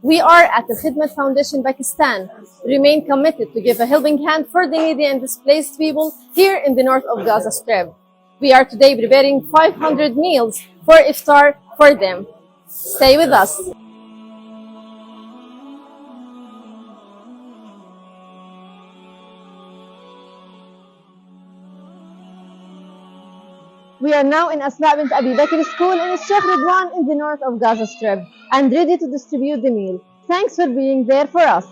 We are at the Khidmat Foundation Pakistan. Remain committed to give a helping hand for the needy and displaced people here in the north of Gaza Strip. We are today preparing 500 meals for iftar for them. Stay with us. We are now in Asma bint Abi Bakr School in Sheikh Ridwan in the north of Gaza Strip and ready to distribute the meal. Thanks for being there for us.